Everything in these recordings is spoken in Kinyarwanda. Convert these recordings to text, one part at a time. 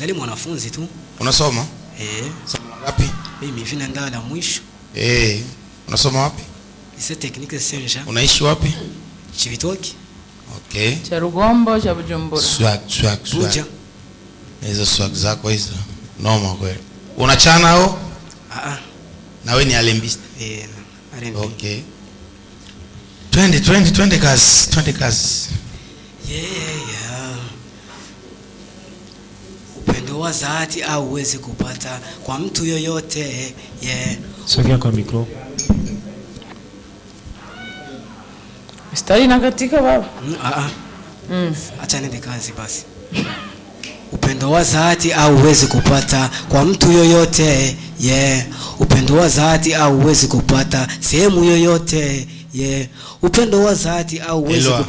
ningali mwanafunzi tu. Unasoma? Soma ngapi? Mimi hivi naenda la mwisho. Unasoma wapi? Lycée technique Saint-Jean. Unaishi wapi? Chibitoki. Okay. Cha Rugombo, cha Bujumbura. Swag. Buja. Hizo swag zako hizo. Noma kweli. Unachana hao? Na wewe ni alembist? R&B. Okay. 20 kazi. Yeah. Upendo wa dhati au uweze kupata kwa mtu yoyote. Yeah. Sogea kwa mikro. Mstari na katika baba. Acha nende kazi basi. Upendo wa dhati au uweze kupata kwa mtu yoyote. Yeah. Upendo wa dhati au uweze kupata sehemu yoyote. Yeah. Upendo wa dhati au uweze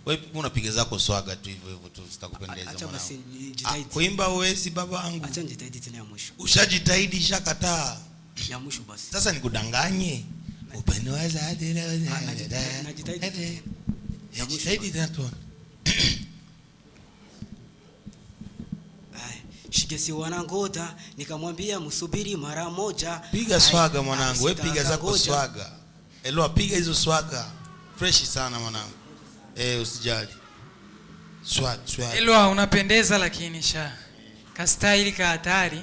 wewe unapiga zako swaga tu hivyo tu sitakupendeza mwanangu. Acha basi jitahidi. Kuimba uwezi babangu. Acha nijitahidi tena ya mwisho. Ushajitahidi shakataa. Ya mwisho basi. Sasa nikudanganye. Upendo wa dhati najitahidi. Ya jitahidi tena tu. Shigesi wanangoda nikamwambia msubiri mara moja. Piga swaga mwanangu, wewe piga zako swaga. Piga hizo swaga. Fresh sana mwanangu. Usijali. Swag. Unapendeza lakini sha. Ka style ka hatari.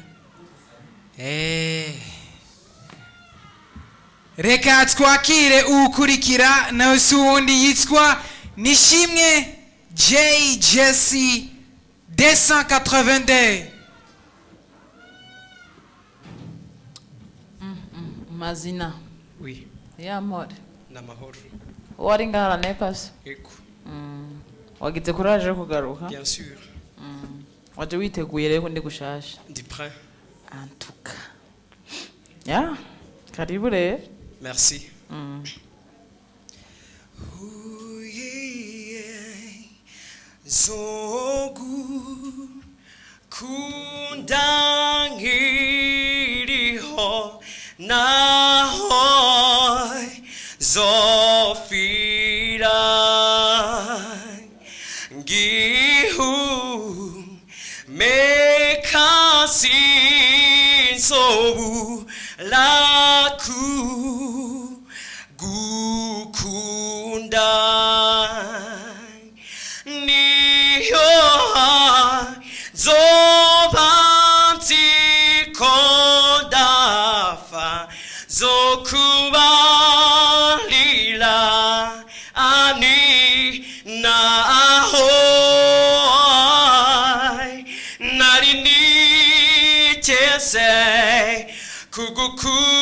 Reka twakire ukurikira na usundi yitwa Nishimwe J Jesse 282. Mazina. Oui. Ya amor. Na mahoro. Wari ngara nepas. Eko. Wagize courage kugaruka? Bien sûr. Waje witeguye rero ndi gushasha. Ndi prêt. En tout cas. Ya. Karibu rero. Merci. Zogu kundangiriho nahoy zofira gihu mekasin sobu laku gukunda niyo zobanti kodafa zokubalila ani nahoy narini chese kugukunda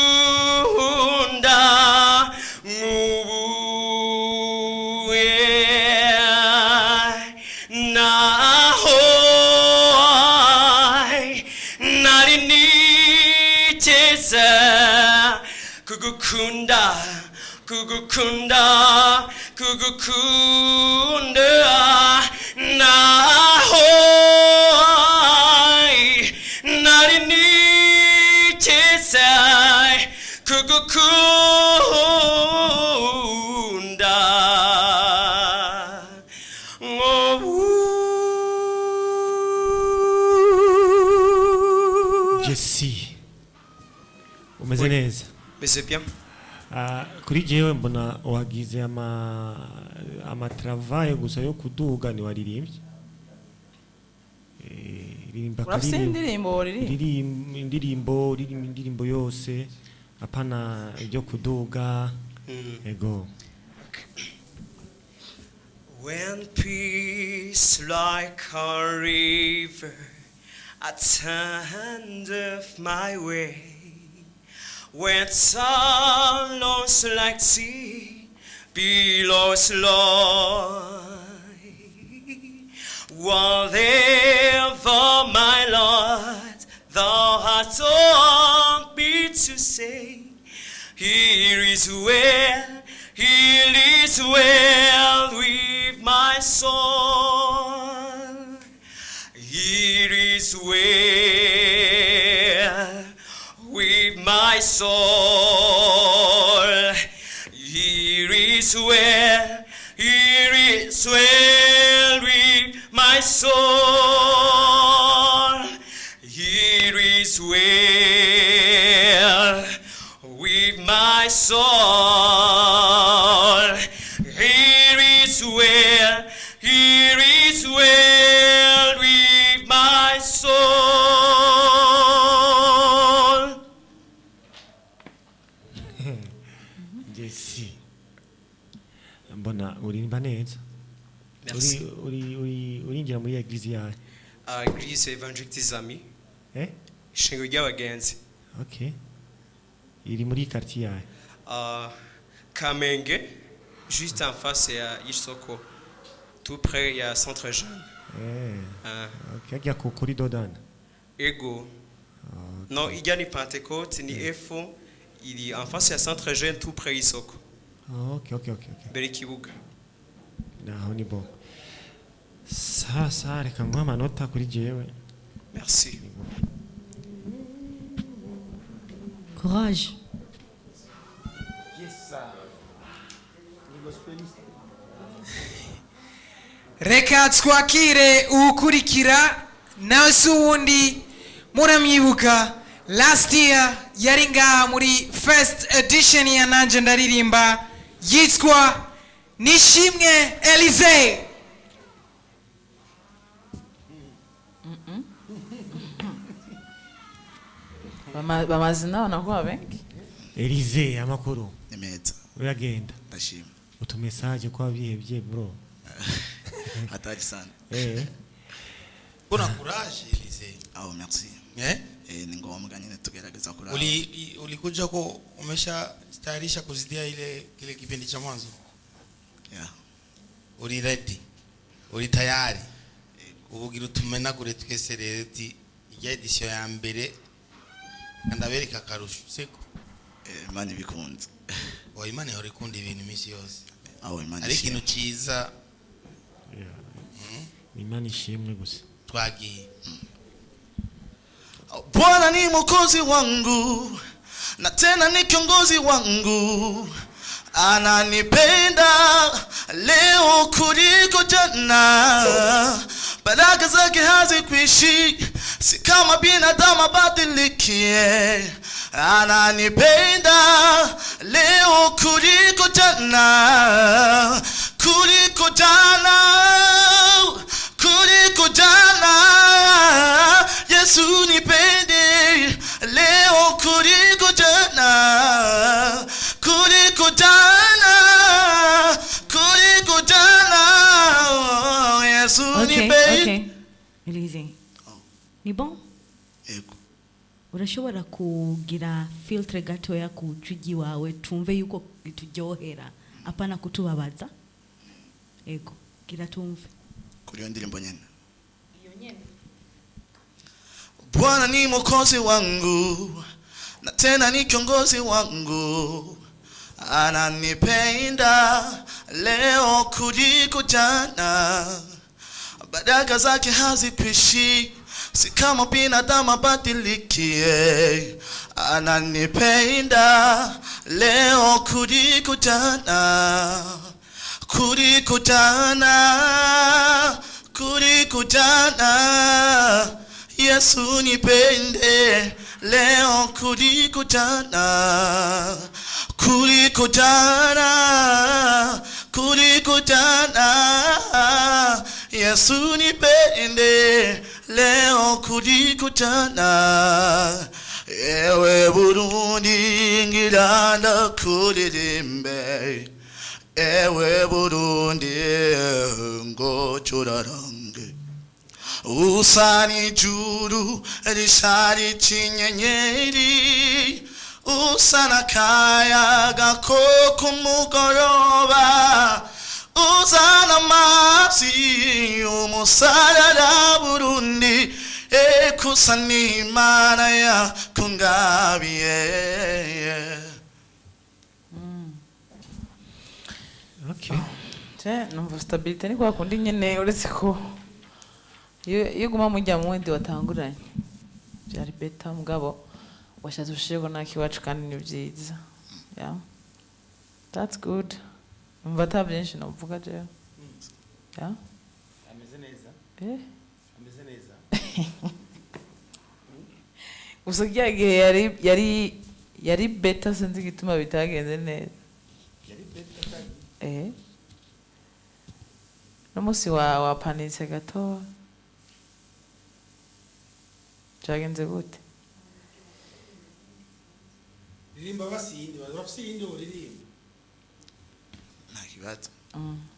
kugukunda nahoy narini chese kugukunda Jesse. Umeze neza? Meze bien. Kuri jewe mbona wagize travail gusa yo kuduga ni waririmbye. Indirimbo yose apana ibyo kuduga. Ego. When peace like a river at the end of my way, when sorrows like sea billows lie, whatever my Lord thou hast taught me to say, here is well with my soul. Here is well with my soul. Here is well with my soul. mbona uririmba neza. Merci. Urinjira muri eglise yawe. Église évangélique des amis. Ishingo ry'abagenzi. Okay. Iri muri quartier yawe. Kamenge, juste en face ya y'isoko. Tout près ya centre jeune. Okay, ajya kuri Dodana. Ego. Non, il y a ni Pentecôte ni Efo, il est en face ya centre jeune tout près y'isoko. Okay. Beri kibuga. Naho ni bon. Sasa reka nguha amanota kuri jewe. Merci. Courage. Yes sir. Ni gospeliste. Reka twakire ukurikira nawe si uwundi muramyibuka last year yari ngaha muri first edition ya nanje ndaririmba yitwa Nishimwe Elise. Bamazina wanakuwa bengi? Elise amakuru. Nimeza. Uragenda. Ndashima. Utumesaje kwa bihevye bro. Hatari sana. Bona courage Elise. Oh merci. Ni ngombwa nyine tugerageza kurara. Ulikuja ko umesha tayarisha kuzidia kile kipindi cha mwanzo? Yeah. Uri ready? Uri tayari? Ubugira utumenagure twese rero ati ya edition ya mbere kandabereka karusho siko? Imana bikunze. Imana yori kundi ibintu misi yose. Imana. Ari kintu ciza. Imana ishimwe gusa. Twagiye. Bwana ni mwokozi wangu na tena ni kiongozi wangu, ananipenda leo kuliko jana, baraka zake hazikwishi, si kama binadamu badilikie. Ananipenda leo kuliko jana, kuliko jana, kuliko jana. Yesu nipende leo kuliko jana, kuliko jana, kuliko jana. Yesu nipende. Okay. Elise. Ni bon? Ego. Urashobora kugira filtre gato ya kujugi wawe tumve yuko itujyohera apana kutubabaza? Ego. Gira tumve. Kuri yo ndirimbo nyene. Iyo nyene. Bwana ni mwokozi wangu na tena ni kiongozi wangu, ananipenda leo kuliko jana, baraka zake hazikwishi, si kama binadamu badilikie. Ananipenda leo kuliko jana, kuliko jana, kuliko jana. Yesu nipende leo kuliko jana, kuliko jana, kuliko jana. Yesu nipende leo kuliko jana. Ewe Burundi ngiranda kuririmbe, ewe Burundi ngochurarange. Usani juru rishari chinyenyeri, usana kayaga ko kumugoroba, usana masi umusarara Burundi, kusani Imana ya kungabiye. Okay. Numva stabilité ni kwa kundi nyene uretse ko iyo guma mujya mu wende watanguranye byari beta mugabo washatse ushego nakiwacu kandi ni byiza. Yeah, that's good. Numva ta byinshi novuga je. Yeah, Ameze neza. Ameze neza. Usogiye yari beta sinzi gituma bitagenze neza. Yari beta kandi. N'umusi wa panitse gato. Cyagenze gute? Ririmba basindi, bafise indi uririmba. kibazo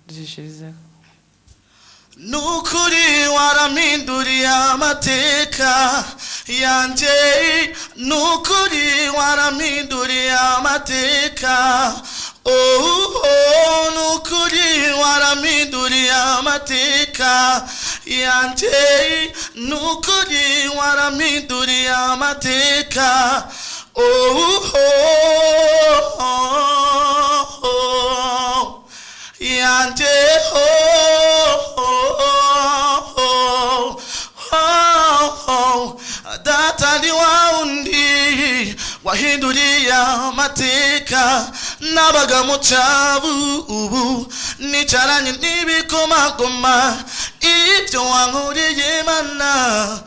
Dushishirize. nukuri warampinduriye amateka yanje nukuri warampinduriye amateka nukuri warampinduriye amateka yanje nukuri warampinduriye amateka yanje data ni waundi wahinduriye amateka nabaga mu cyabu ubu nicaranye n'ibikomagoma ibyo wankoreye mana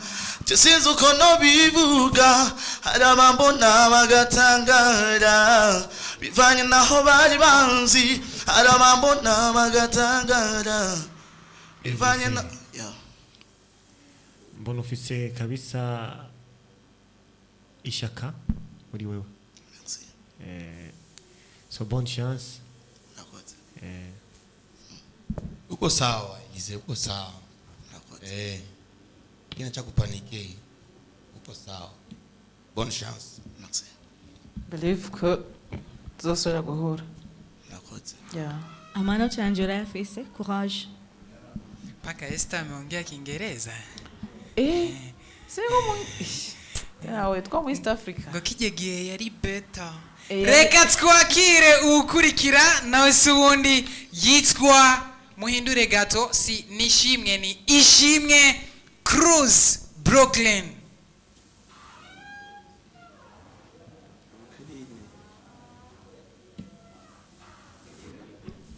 sinzi uko nobivuga hari abambona bagatangara bivanye naho bari banzi hari abambona bagatangara bivanye na mbona ufise kabisa ishaka muri wewe. So bonne chance. Uko sawa igize uko sawa kina cha kupanike uko sawa. Bonne chance. Believe ko tuzosubira guhura. Yeah. Amanota yanje urayafise. Courage. Paka Esther ameongea Kiingereza. Siko mu yawe two mu East Africa. Ngo kijegiye yari beta. Reka twakire ukurikira nawe subundi yitwa muhindure gato si nishimwe ni ishimwe Cruise Brooklyn.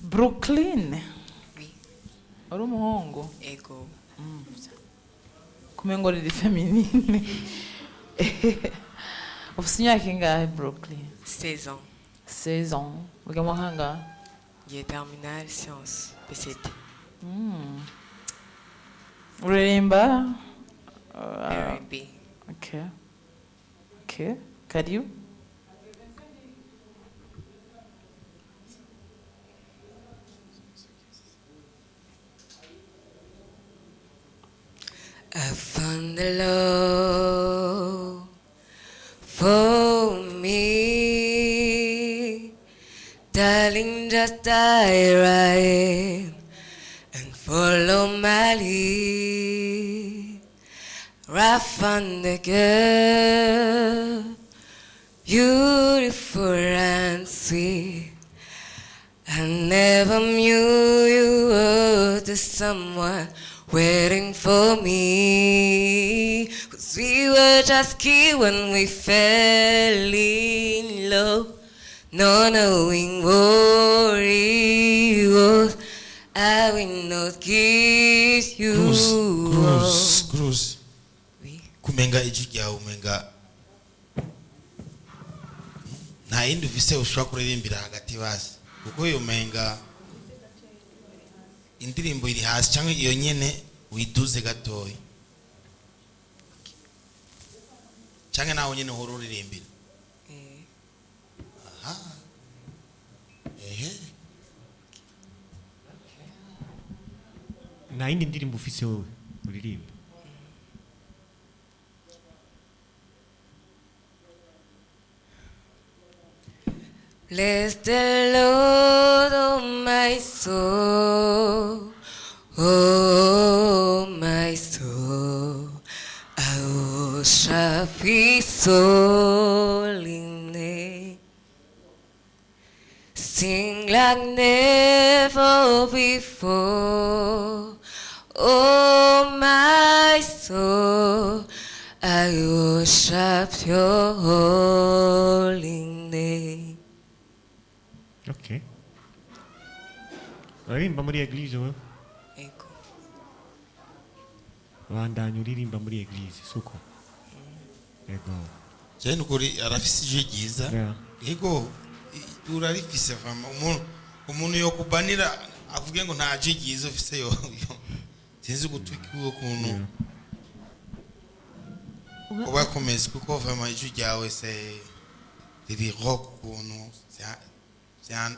Brooklyn. Oui. Uri umuhungu. Ego. Kumengo riri feminine. Ufite imyaka ingahe Brooklyn? 16 ans. 16 ans. Wiga mu hanga? Il est terminal sciences PCT. Uririmba? R&B. Okay. Okay. Karibu. I found the love for me, darling, just dive right in and follow my lead. I found the girl, beautiful and sweet. I never knew you were the someone waiting for me, 'cause we were just kids when we fell in love, not knowing what it was. I will not kiss you. Cruz. Oui. Kumenga ijya umenga nta yindi ufise ushobora kuririmbira hagati basi kuko iyo umenga indirimbo iri hasi cyangwa iyo nyene widuze gatoya cyangwa naho nyene uhora uririmbira. Aha. Na yindi ndirimbo ufise wewe uririmba. Bless the Lord, oh my soul, oh my soul. I worship His holy name. Sing like never before, oh my soul. I worship Your holy name. Okay. Uririmba muri eglise wewe? Ego. Bandanya uririmba muri eglise suko. Ego. Cyane ukuri arafise ije giza. Yeah. Ego urarifise vama umuntu yo kubanira avuge ngo nta je giza ufise yo. Sinzi gutwikiwe kuntu. Uba komeza kuko vama ije ryawe se riri rock kuntu. C'est un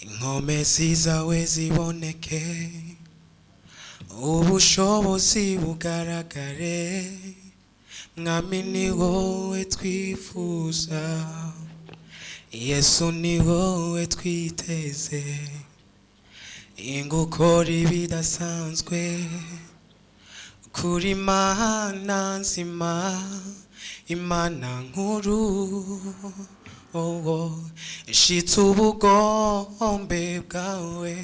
inkomezi zawe ziboneke ubushobozi bugaragare mwami ni wowe twifuza Yesu ni wowe twiteze ingukora ibidasanzwe kuri Mana nzima Imana nkuru ishitse ubugombe bwawe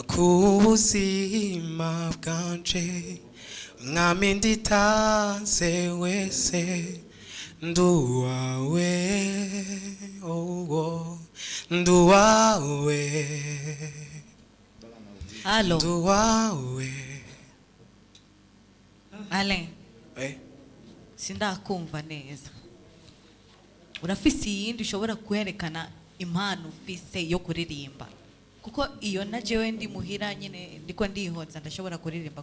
ku buzima bwanje mwami nditanze wese nduwawe nduwawe Allo nduwawe Alain sindakumva neza urafise iyindi ushobora kwerekana impano ufise yo kuririmba kuko iyo na jewe ndi muhira nyine ndiko ndihoza ndashobora kuririmba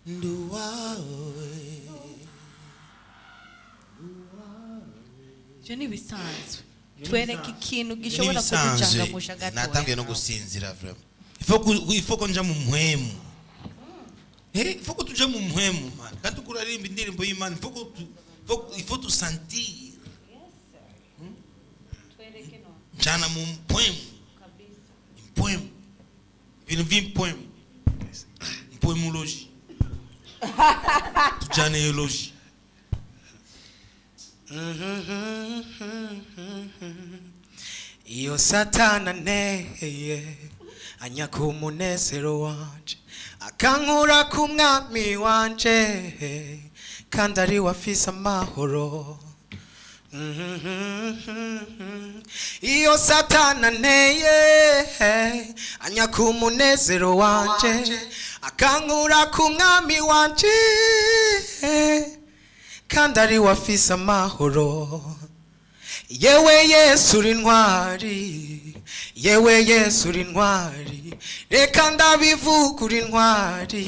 nduwawe je ni bisanzwe twereke ikintu gishobora kuducangamusha gato natangiye no gusinzira vraiment il faut ko nja mu muhemu il faut que tuje mu muhemu man kandi ukurarimba indirimbo y'Imana il faut tu sentir twereke no jana mu muhemu kabisa muhemu ibintu by'muhemu muhemology tujane eulogy iyo satana neye anyaka umunezero wanje akankura ku mwami wanje kandi ari wafise amahoro iyo satana neye anyaka umunezero wanje akankura ku mwami wanje kandi ari wafise amahoro yewe Yesu uri intwari yewe Yesu uri intwari reka ndabivuga uri intwari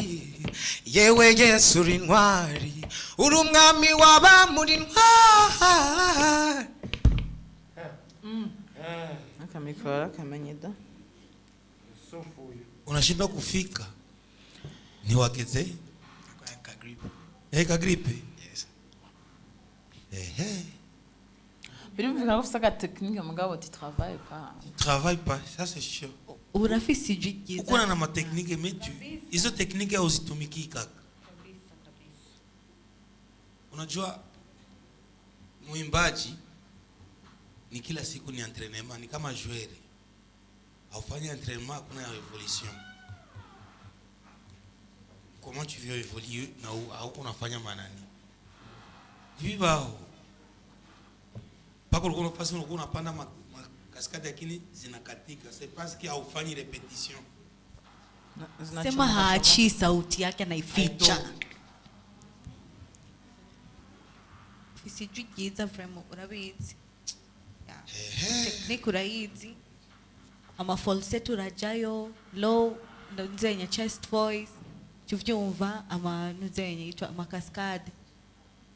yewe Yesu uri intwari uri umwami w'abamuri intwari akamikora kamenyeda unashindwa kufika ni wageze kagripe Birumvikana ko ufite agatekinike mugabo tu travaille pas ça c'est sûr urafise igize ukona na mateknike metu hizo teknike uzitumiki kaka unajua muimbaji ni kila siku ni entraînement ni kama joueur haufanya entraînement kuna evolution comment tu veux évoluer na hauko unafanya manani vibao pako ulikuwa unafanya ulikuwa unapanda kaskade lakini zinakatika c'est parce que haufanyi repetition sema haachi sauti yake anaificha isijigiza frame urabizi technique urayizi ama falsetto urajayo low nzenya chest voice tuvyumva ama nzenya itwa ama cascade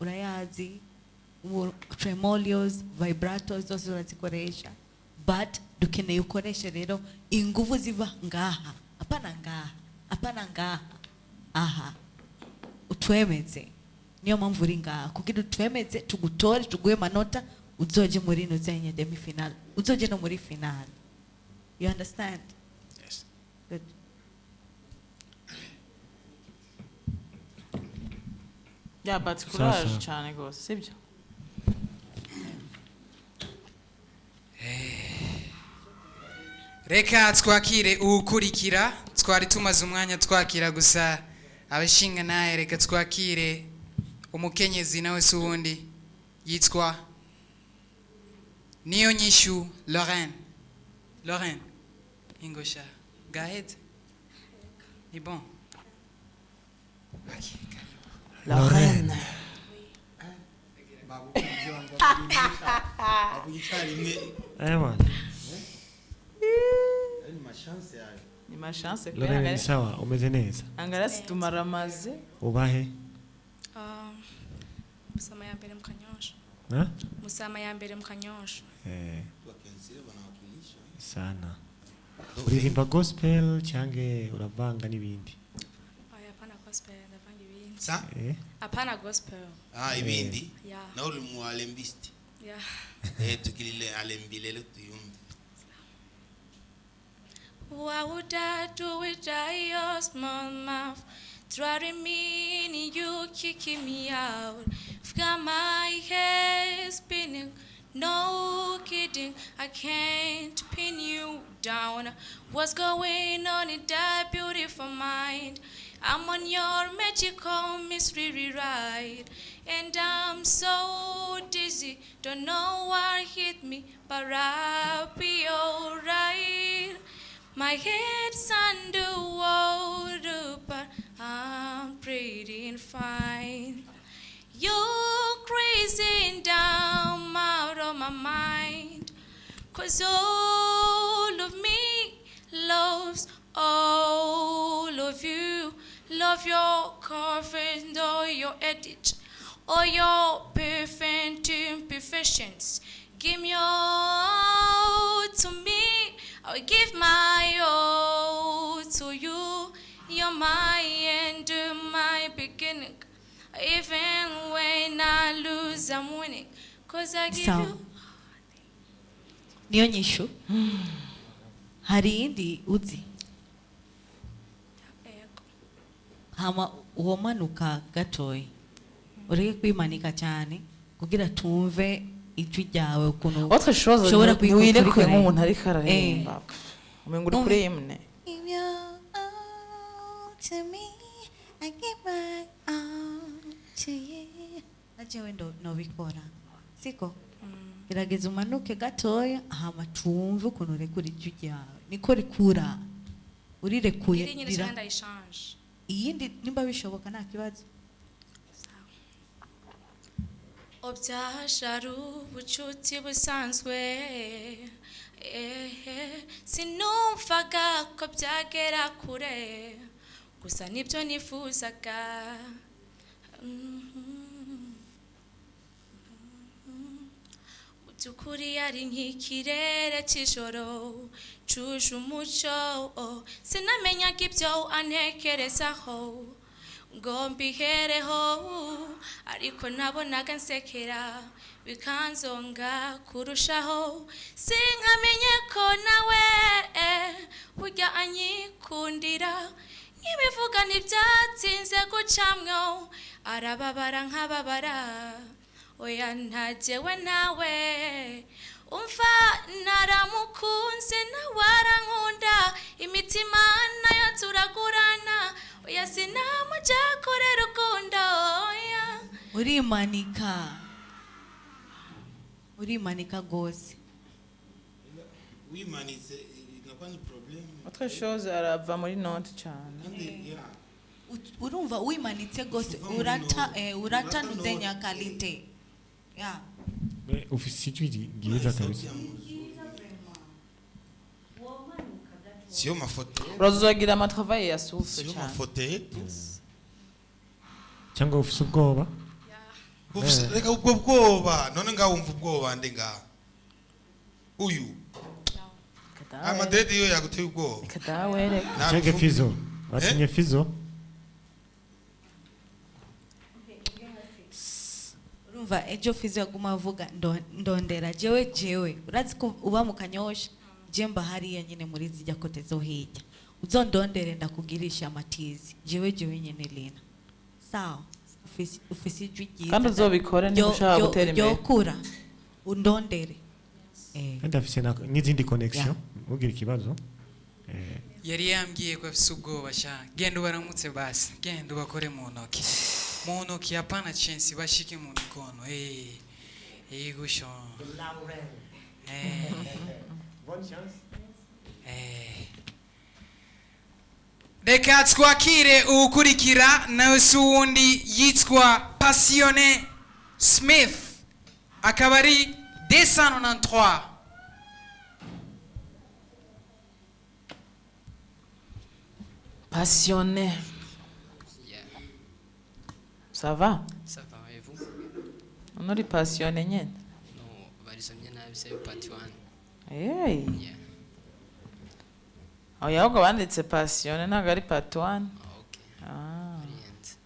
urayazi tremolios vibratos zose urazikoresha but dukeneye ukoresha rero inguvu ziva ngaha apana ngaha aha utwemeze niyo mpamvu uri ngaha kugira utwemeze tugutore tuguhe manota uzoje muri no zenye demi final uzoje no muri final you understand yes good yeah but courage cyane gose sibyo reka twakire ukurikira twari tumaze umwanya twakira gusa abashinga naye reka twakire umukenyezi nawe se uwundi yitwa niyo nyishu Lorraine ingosha gahed ni bon Lorraine man. ni mashance Lorraine ni sawa umeze neza angara situmara maze ubahe Musama ya mbere mukanyosha. Ha? Musama ya mbere mukanyosha. Sana. Uririmba gospel cyangwa uravanga n'ibindi? Aya hapana gospel ndavanga ibindi. Sa? Hapana gospel. Ibindi? Yeah. Na uli mu alembisti. Yeah. Tukilile alembilele tuyumbi. Why would I do it? I your small mouth. Trying me and you kicking me out. I've got my head spinning. No kidding, I can't pin you down. What's going on in that beautiful mind? I'm on your magical mystery ride. And I'm so dizzy, don't know what hit me, but I'll be alright. My head's underwater, but I'm breathing fine. You're crazy down out of my mind, 'cause all of me loves all of you. Love your curves or your edit or your perfect imperfections. Give me all to me, I'll give my all to you. You're my end, my beginning. Even when I lose, I'm winning. 'Cause I give you. Niyo nyishu. Hari indi uzi. Hama uhomanuka gatoyi. Ureke kwimanika cyane kugira tumve ijwi ryawe ukuntu. Autre chose, ushobora kwirekwe nk'umuntu ariko arahemba. Umengo uri kuri yemwe. Give your all to me, I give my all to you. Najewe ndo bikora. Siko? Gerageza umanuke gatoya hama tumve ukuntu urekura ijwi ryawe. Niko rikura. Urirekuye Iri nyine cyenda exchange. Iyindi nimba bishoboka nta kibazo. Obyasharu ubucuti busanzwe. Sinumvaga ko byagera kure. Gusa nibyo nifuzaga. Utukuri ari nk'ikirere cy'ijoro cuje umucyo. Sinamenyaga ibyo antekerezaho ngo mbihereho, ariko nabonaga nsekera bikanzonga kurushaho. Sinkamenye ko nawe burya anyikundira. Nkibivuga ntibyatinze gucamwo, arababara nkababara. Oya ntajewe nawe, umva naramukunze nawe arankunda. Imitima nayo turagurana, oya sinamuja kure rukundo. Urimanika gose. Wimanitse inakuwa ni problem. Autre chose, arava muri note cyane. Urumva wimanitse gose urata nuzenya kalite. Yeah. Mais ufise ijwi ryiza kabisa. Sio mafoto. Urazogira amatravail ya souffle Sio cyane. mafoto yetu. Cyangwa ufise ubwoba? Reka ubwo bwoba, none ngawumva ubwoba nde nga. Uyu. Amadredi yo yaguteye ubwoba. Kadawe. Chege fizo. Watinye fizo. Urumva ejo fizo yaguma avuga ndondera jewe urazi ko uba mu Kanyosha jemba hariya nyine muri zijya kote zo hirya uzondondere ndakugirisha amatizi jewe nyine Lina sawa ufisi ijwi ryiza kandi uzobikora niba ushaka gutera imbere yokura undondere kandi afise n'izindi connection ugira ikibazo yari yambwiye ko afise ubwoba sha genda ubaramutse basi genda ubakore mu ntoki hapana chance bashike mu mikono gusho bonne chance reka twakire ukurikira nawe suwundi yitwa Passionné Smith akaba ari 293. Passionné. Ça va? Ça va, et vous? Unuri passionné nyene. No, barisomye nabi se part 1. Hey. Yeah. Aho yaho banditse passionné ntago ari part 1. Okay. Ah. Brilliant.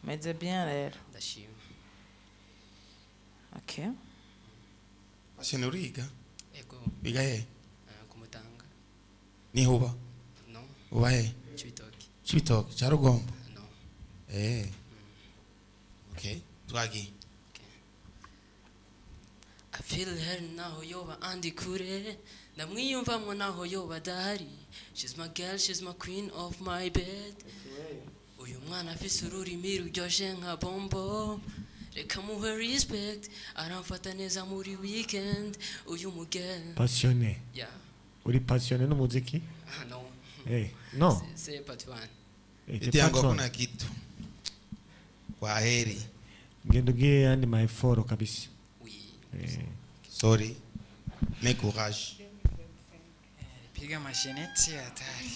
Meze bien rero. Ndashima. Okay. Passionné uriga? Ego. Biga he? Kumutanga. Ni huba? No. Uba he? Chibitoki. Chibitoki, cha Rugombo? No. Okay, twagi. I feel her naho yoba andi kure ndamwiyumvamo naho yoba adahari. She's my girl, she's my queen of my bed. Uyu mwana afise ururimi ruryoshe nka bombo, reka muhe respect, aramfata neza muri weekend. Uyu mugel Passionné. Yeah. Uri passionné n'umuziki? No. No. C'est part 1. Eti yangu hakuna kitu. Kwaheri. Ngendo gie yani maeforo kabisa. Sorry. Mais courage. Piga masheneti hatari.